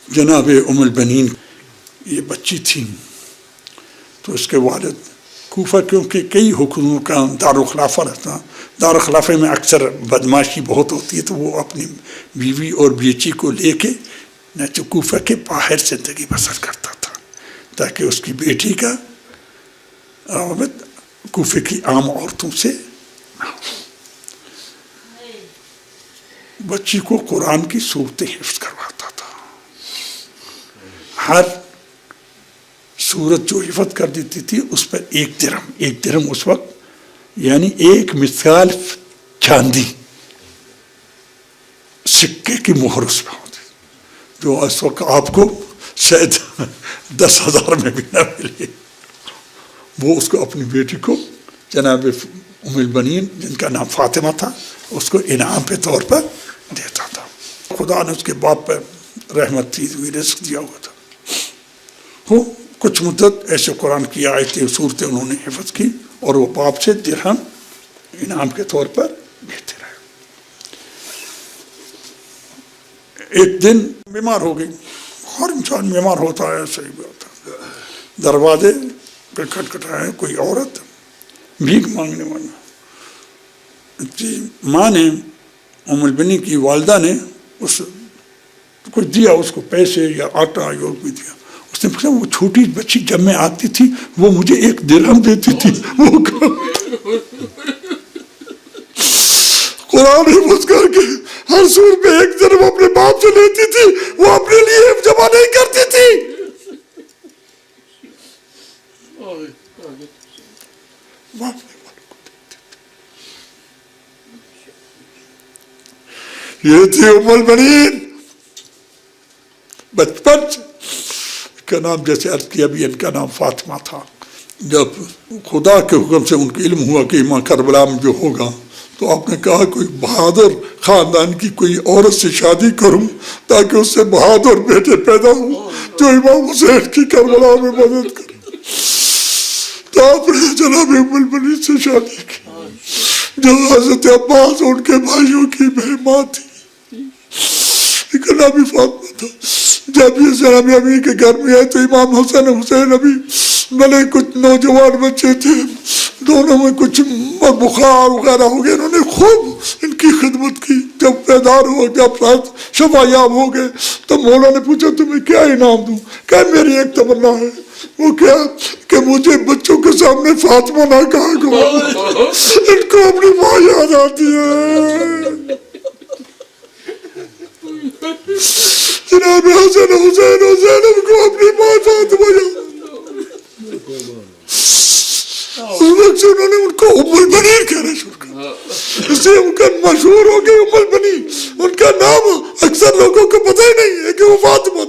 جناب ام البنین یہ بچی تھیں، تو اس کے والد کوفہ، کیونکہ کئی حکومتوں کا دارالخلافہ رہتا، دارالخلافے میں اکثر بدماشی بہت ہوتی ہے، تو وہ اپنی بیوی اور بیچی کو لے کے نہ کوفہ کے باہر زندگی بسر کرتا تھا تاکہ اس کی بیٹی کا روابط کوفے کی عام عورتوں سے نہ ہو۔ بچی کو قرآن کی صورتیں حفظ کرواتا تھا، ہر سورت جو حفظ کر دیتی تھی اس پر 1 درہم اس وقت یعنی 1 مثقال چاندی سکے کی مہر اس میں ہوتی، جو اس وقت آپ کو شاید 10,000 میں بھی نہ ملے۔ وہ اس کو اپنی بیٹی کو جناب ام البنین جن کا نام فاطمہ تھا اس کو انعام کے طور پر دیتا تھا۔ خدا نے اس کے باپ پر رحمت تھی ہوئی، رزق دیا ہوا تھا۔ وہ کچھ مدت ایسے قرآن کی آیتیں صورتیں انہوں نے حفظ کی اور وہ باپ سے درہم انعام کے طور پر لیتے رہے۔ ایک دن بیمار ہو گئی، ہر انسان بیمار ہوتا ہے، ایسا ہی ہوتا ہے۔ دروازے پہ کھٹکھٹایا، کوئی عورت بھیک مانگنے والا، ماں نے ام البنین کی والدہ نے اس کچھ دیا، اس کو پیسے یا آٹا یا بھی دیا۔ اس نے پوچھا وہ چھوٹی بچی جب میں آتی تھی وہ مجھے 1 درہم دیتی تھی، وہ قرآن حفظ کر کے ہر سور میں 1 درہم اپنے باپ سے لیتی تھی، وہ اپنے لیے جمع نہیں کرتی تھی۔ یہ تھی ام البنین۔ بچپن کا نام جیسے عرض کیا بھی ان کا نام فاطمہ تھا۔ جب خدا کے حکم سے ان کو علم ہوا کہ امام کربلا میں جو ہوگا تو آپ نے کہا کوئی بہادر خاندان کی کوئی عورت سے شادی کروں تاکہ اس سے بہادر بیٹے پیدا ہوں جو امام حسین کی کربلا میں مدد کرے۔ تو آپ نے جناب ام البنین سے شادی کی جو حضرت عباس ان کے بھائیوں کی ماں تھی، لیکن ابھی فاطمہ تھا۔ جب یہ جناب امی کے گھر میں آئے تو امام حسین ابھی بھلے کچھ نوجوان بچے تھے، دونوں میں کچھ بخار وغیرہ ہو گیا، انہوں نے خوب ان کی خدمت کی۔ جب بیدار ہو، جب شفا یاب ہو گئے تو مولا نے پوچھا تمہیں کیا انعام دوں؟ کہ میری ایک تمنا ہے، وہ کیا کہ مجھے بچوں کے سامنے فاطمہ نہ کہا کرو، ان کو اپنی ماں یاد آتی ہے۔ جناب حسین حسین کو اپنی ماں فاطمہ یاد، اس وقت سے انہوں نے ان کو ام البنین کہنا شروع کیا، اس سے ان کا مشہور ہو گئی ام البنین۔ ان کا نام اکثر لوگوں کو پتہ ہی نہیں ہے کہ وہ فاطمہ